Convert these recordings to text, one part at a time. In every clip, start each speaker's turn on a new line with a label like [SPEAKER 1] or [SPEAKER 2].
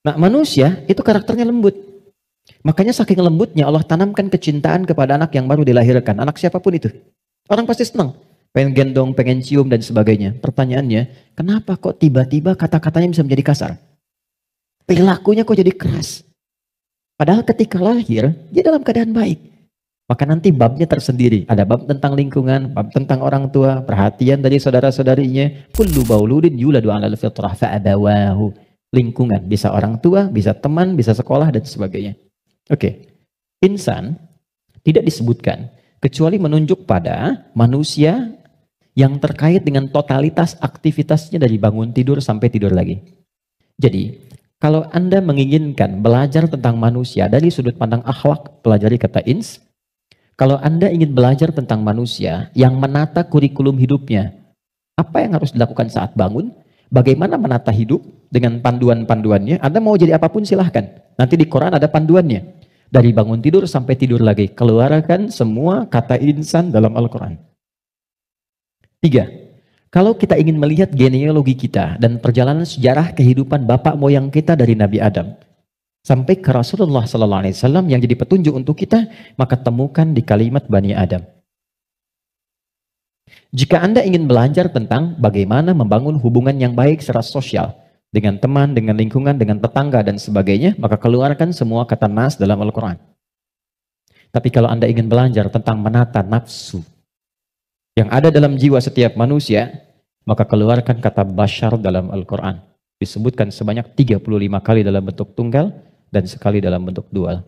[SPEAKER 1] Nah, manusia itu karakternya lembut. Makanya saking lembutnya Allah tanamkan kecintaan kepada anak yang baru dilahirkan. Anak siapapun itu. Orang pasti senang. Pengen gendong, pengen cium dan sebagainya. Pertanyaannya, kenapa kok tiba-tiba kata-katanya bisa menjadi kasar? Perilakunya kok jadi keras? Padahal ketika lahir, dia dalam keadaan baik. Maka nanti babnya tersendiri. Ada bab tentang lingkungan, bab tentang orang tua, perhatian dari saudara-saudarinya. Kullu bauludin yuladu 'alal fitrah fa'abawahu. Lingkungan, bisa orang tua, bisa teman, bisa sekolah dan sebagainya. Oke. Insan tidak disebutkan kecuali menunjuk pada manusia yang terkait dengan totalitas aktivitasnya dari bangun tidur sampai tidur lagi. Jadi, kalau Anda menginginkan belajar tentang manusia dari sudut pandang akhlak, pelajari kata ins. Kalau Anda ingin belajar tentang manusia yang menata kurikulum hidupnya, apa yang harus dilakukan saat bangun, bagaimana menata hidup dengan panduan-panduannya, Anda mau jadi apapun silahkan. Nanti di Quran ada panduannya. Dari bangun tidur sampai tidur lagi, keluarkan semua kata insan dalam Al-Quran. 3. Kalau kita ingin melihat genealogi kita dan perjalanan sejarah kehidupan bapak moyang kita dari Nabi Adam sampai ke Rasulullah SAW yang jadi petunjuk untuk kita, maka temukan di kalimat Bani Adam. Jika Anda ingin belajar tentang bagaimana membangun hubungan yang baik secara sosial dengan teman, dengan lingkungan, dengan tetangga dan sebagainya, maka keluarkan semua kata nas dalam Al-Quran. Tapi kalau Anda ingin belajar tentang menata nafsu yang ada dalam jiwa setiap manusia, maka keluarkan kata bashar dalam Al-Quran. Disebutkan sebanyak 35 kali dalam bentuk tunggal dan sekali dalam bentuk dual.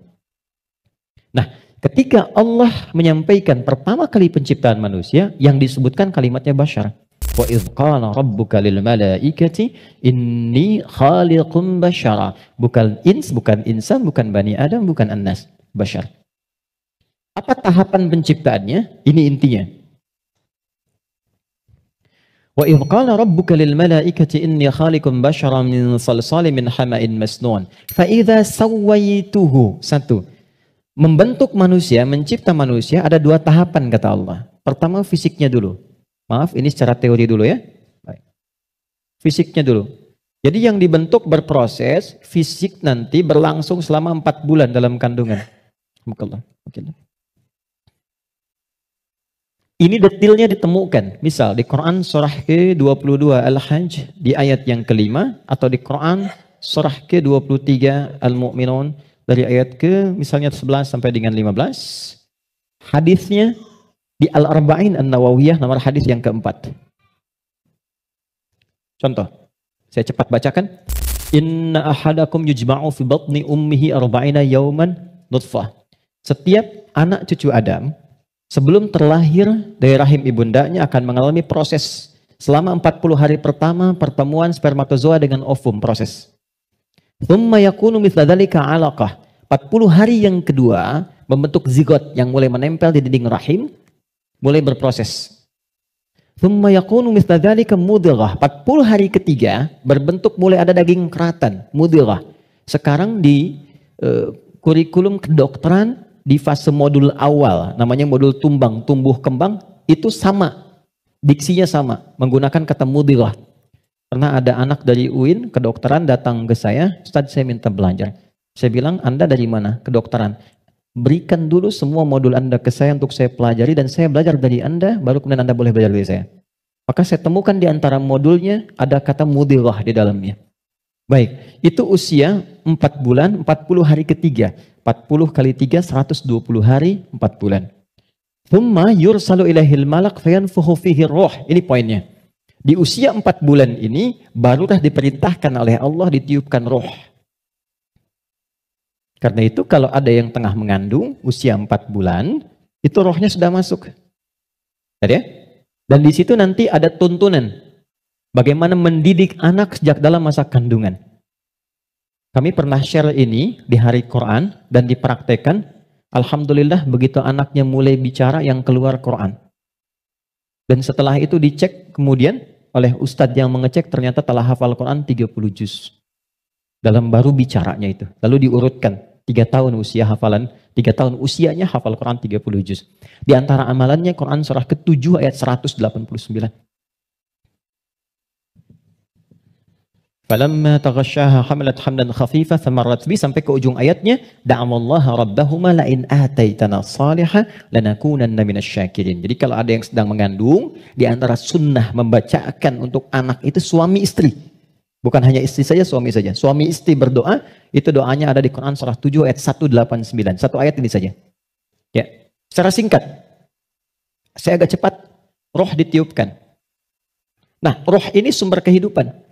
[SPEAKER 1] Nah, ketika Allah menyampaikan pertama kali penciptaan manusia, yang disebutkan kalimatnya bashar. Wa idh qala rabbuka lil malaikati inni khaliqum bashara. Bukan ins, bukan insan, bukan bani Adam, bukan annas, bashar. Apa tahapan penciptaannya? Ini intinya. Wa idh qala rabbuka lil malaikati inni khaliqum bashara min salsalin min hama'in masnun fa idza sawaituhu. Satu, membentuk manusia, mencipta manusia ada dua tahapan kata Allah. Pertama fisiknya dulu. Maaf, ini secara teori dulu ya. Baik. Fisiknya dulu. Jadi yang dibentuk berproses, fisik nanti berlangsung selama 4 bulan dalam kandungan. Ini detailnya ditemukan. Misal di Quran surah ke-22 Al-Hajj di ayat yang kelima, atau di Quran surah ke-23 Al-Mu'minun dari ayat ke misalnya 11 sampai dengan 15. Hadisnya di Al-Arba'in An-Nawawiyah nomor hadis yang keempat. Contoh, saya cepat bacakan. Inna ahadakum yujma'u fi batni ummihi arba'ina yawman nutfah. Setiap anak cucu Adam sebelum terlahir dari rahim ibundanya akan mengalami proses selama 40 hari pertama pertemuan spermatozoa dengan ovum, proses. Thumma yakunu mithla dzalika 'alaqah. 40 hari yang kedua membentuk zigot yang mulai menempel di dinding rahim, mulai berproses. Thumma yakunu mithla dzalika mudghah. 40 hari ketiga berbentuk mulai ada daging keratan, mudghah. Sekarang di kurikulum kedokteran di fase modul awal, namanya modul tumbang, tumbuh kembang, itu sama. Diksinya sama, menggunakan kata mudghah. Pernah ada anak dari UIN kedokteran datang ke saya, Ustaz saya minta belajar. Saya bilang, Anda dari mana? Kedokteran. Berikan dulu semua modul Anda ke saya untuk saya pelajari dan saya belajar dari Anda, baru kemudian Anda boleh belajar dari saya. Maka saya temukan di antara modulnya ada kata mudghah di dalamnya. Baik, itu usia 4 bulan, 40 hari ketiga. 40 kali 3, 120 hari, 4 bulan. Thumma yursalu ilaihil malak fayanfukhu fihi ruh. Ini poinnya. Di usia 4 bulan ini, barulah diperintahkan oleh Allah ditiupkan roh. Karena itu kalau ada yang tengah mengandung, usia 4 bulan, itu rohnya sudah masuk. Ya? Dan di situ nanti ada tuntunan. Bagaimana mendidik anak sejak dalam masa kandungan. Kami pernah share ini di hari Quran dan dipraktekkan. Alhamdulillah begitu anaknya mulai bicara yang keluar Quran. Dan setelah itu dicek kemudian oleh ustadz yang mengecek ternyata telah hafal Quran 30 juz. Dalam baru bicaranya itu. Lalu diurutkan 3 tahun usia hafalan, 3 tahun usianya hafal Quran 30 juz. Di antara amalannya Quran surah ke-7 ayat 189. Falamma taghasyaha hamalat hamlan khafifa famarrat bi sampai ke ujung ayatnya da'amallaha rabbahuma la in ataitana salihah lanakunanna minasyakirin. Jadi kalau ada yang sedang mengandung, di antara sunnah membacakan untuk anak itu suami istri. Bukan hanya istri saja, suami saja. Suami istri berdoa, itu doanya ada di Quran surah 7 ayat 189. Satu ayat ini saja. Ya, secara singkat. Saya agak cepat, roh ditiupkan. Nah, roh ini sumber kehidupan.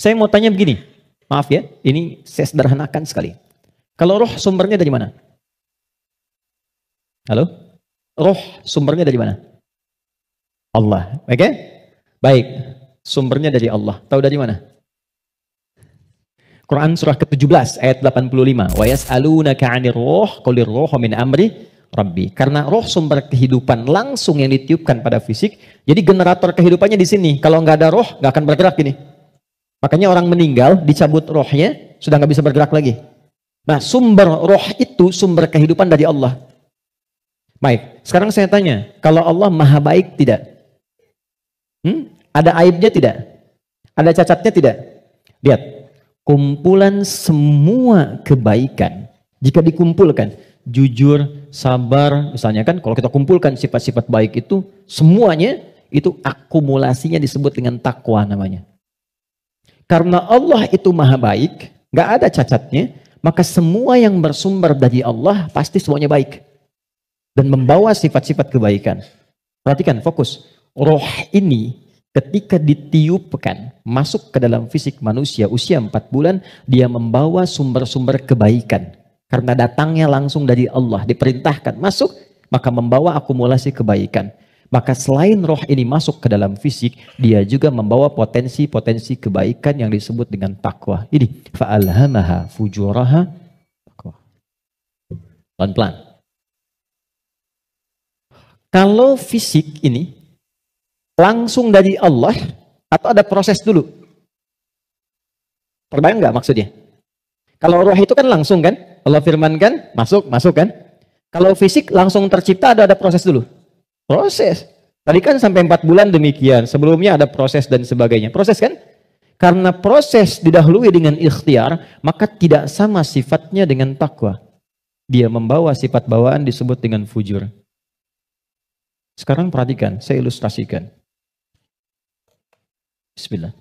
[SPEAKER 1] Saya mau tanya begini, maaf ya, ini saya sederhanakan sekali. Kalau roh sumbernya dari mana? Halo? Roh sumbernya dari mana? Allah, oke? Baik, sumbernya dari Allah. Tahu dari mana? Quran surah ke-17 ayat 85. Wa yas'alunaka 'anir ruh qulir ruhu min amri Rabbi. Karena roh sumber kehidupan langsung yang ditiupkan pada fisik. Jadi generator kehidupannya di sini. Kalau nggak ada roh, nggak akan bergerak ini. Makanya orang meninggal, dicabut rohnya, sudah nggak bisa bergerak lagi. Nah, sumber roh itu sumber kehidupan dari Allah. Baik, sekarang saya tanya, kalau Allah maha baik tidak? Ada aibnya tidak? Ada cacatnya tidak? Lihat, kumpulan semua kebaikan, jika dikumpulkan, jujur, sabar, misalnya kan, kalau kita kumpulkan sifat-sifat baik itu, semuanya, itu akumulasinya disebut dengan takwa namanya. Karena Allah itu maha baik, gak ada cacatnya, maka semua yang bersumber dari Allah pasti semuanya baik. Dan membawa sifat-sifat kebaikan. Perhatikan, fokus. Roh ini ketika ditiupkan, masuk ke dalam fisik manusia usia 4 bulan, dia membawa sumber-sumber kebaikan. Karena datangnya langsung dari Allah, diperintahkan masuk, maka membawa akumulasi kebaikan. Maka selain roh ini masuk ke dalam fisik, dia juga membawa potensi-potensi kebaikan yang disebut dengan takwa. Ini fa'alhamaha fujuraha takwa. Pelan-pelan. Kalau fisik ini langsung dari Allah atau ada proses dulu? Terbayang nggak maksudnya? Kalau roh itu kan langsung kan? Allah firmankan, masuk kan? Kalau fisik langsung tercipta ada proses dulu? Proses. Tadi kan sampai 4 bulan demikian. Sebelumnya ada proses dan sebagainya. Proses kan? Karena proses didahului dengan ikhtiar, maka tidak sama sifatnya dengan takwa. Dia membawa sifat bawaan disebut dengan fujur. Sekarang perhatikan, saya ilustrasikan. Bismillah.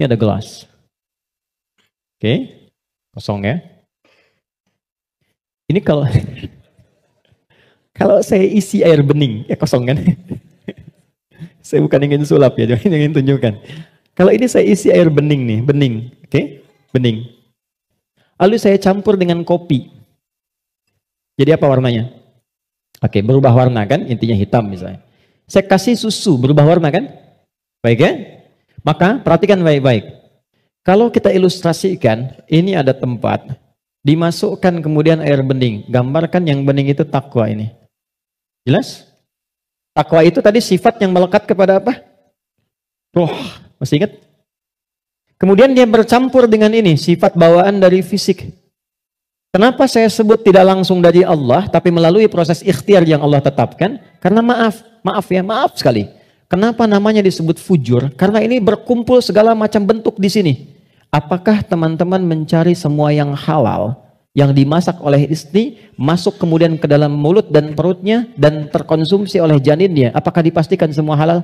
[SPEAKER 1] Ini ada gelas. Oke, kosong ya. Ini kalau kalau saya isi air bening, ya kosong kan? Saya bukan ingin sulap ya, jangan ingin tunjukkan. Kalau ini saya isi air bening nih, bening, oke? Bening. Lalu saya campur dengan kopi. Jadi apa warnanya? Oke, berubah warna kan? Intinya hitam misalnya. Saya kasih susu, berubah warna kan? Baik ya? Maka perhatikan baik-baik. Kalau kita ilustrasikan, ini ada tempat, dimasukkan kemudian air bening. Gambarkan yang bening itu takwa ini. Jelas? Takwa itu tadi sifat yang melekat kepada apa? Roh. Masih ingat? Kemudian dia bercampur dengan ini, sifat bawaan dari fisik. Kenapa saya sebut tidak langsung dari Allah, tapi melalui proses ikhtiar yang Allah tetapkan? Karena maaf sekali. Kenapa namanya disebut fujur? Karena ini berkumpul segala macam bentuk di sini. Apakah teman-teman mencari semua yang halal, yang dimasak oleh istri, masuk kemudian ke dalam mulut dan perutnya, dan terkonsumsi oleh janinnya? Apakah dipastikan semua halal?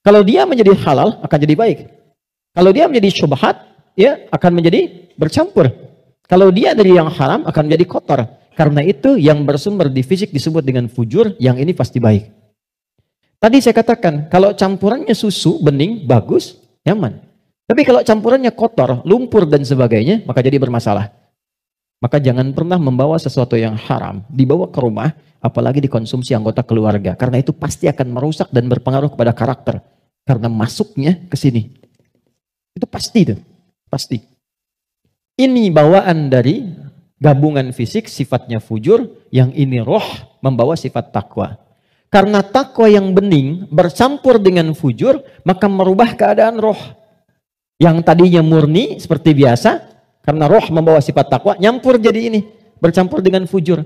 [SPEAKER 1] Kalau dia menjadi halal, akan jadi baik. Kalau dia menjadi syubhat, ya akan menjadi bercampur. Kalau dia dari yang haram, akan menjadi kotor. Karena itu yang bersumber di fisik disebut dengan fujur, yang ini pasti baik. Tadi saya katakan, kalau campurannya susu, bening, bagus, nyaman. Tapi kalau campurannya kotor, lumpur dan sebagainya, maka jadi bermasalah. Maka jangan pernah membawa sesuatu yang haram, dibawa ke rumah, apalagi dikonsumsi anggota keluarga. Karena itu pasti akan merusak dan berpengaruh kepada karakter. Karena masuknya ke sini. Itu pasti itu. Pasti. Ini bawaan dari gabungan fisik, sifatnya fujur, yang ini roh membawa sifat takwa. Karena takwa yang bening bercampur dengan fujur, maka merubah keadaan roh. Yang tadinya murni seperti biasa, karena roh membawa sifat takwa, nyampur jadi ini, bercampur dengan fujur.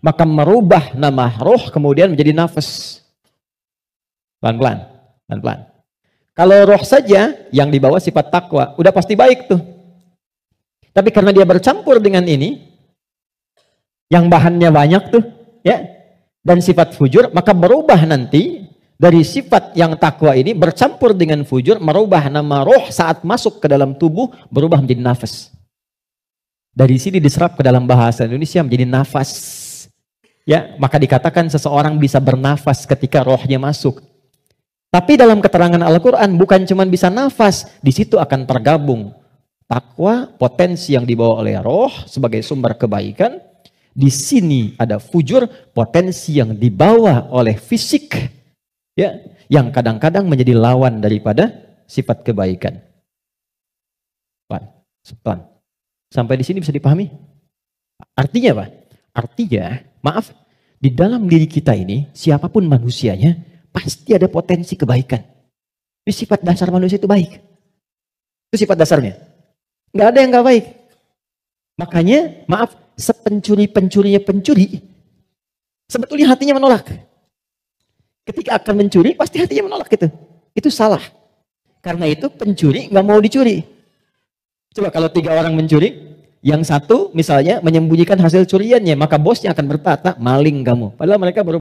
[SPEAKER 1] Maka merubah nama roh kemudian menjadi nafas. Pelan-pelan, pelan-pelan. Kalau roh saja yang dibawa sifat takwa, udah pasti baik tuh. Tapi karena dia bercampur dengan ini, yang bahannya banyak tuh, ya, dan sifat fujur, maka berubah nanti dari sifat yang takwa ini bercampur dengan fujur, merubah nama roh saat masuk ke dalam tubuh, berubah menjadi nafas. Dari sini diserap ke dalam bahasa Indonesia menjadi nafas. Ya, maka dikatakan seseorang bisa bernafas ketika rohnya masuk. Tapi dalam keterangan Al-Quran bukan cuma bisa nafas, di situ akan tergabung takwa, potensi yang dibawa oleh roh sebagai sumber kebaikan. Di sini ada fujur, potensi yang dibawa oleh fisik, ya, yang kadang-kadang menjadi lawan daripada sifat kebaikan. Pelan. Sampai di sini bisa dipahami? Artinya apa? Artinya, maaf, di dalam diri kita ini, siapapun manusianya, pasti ada potensi kebaikan. Itu sifat dasar manusia itu baik. Itu sifat dasarnya. Nggak ada yang nggak baik. Makanya, maaf, sepencuri-pencurinya pencuri, sebetulnya hatinya menolak. Ketika akan mencuri, pasti hatinya menolak gitu. Itu salah. Karena itu pencuri nggak mau dicuri. Coba kalau 3 orang mencuri, yang satu misalnya menyembunyikan hasil curiannya, maka bosnya akan berkata, maling kamu. Padahal mereka baru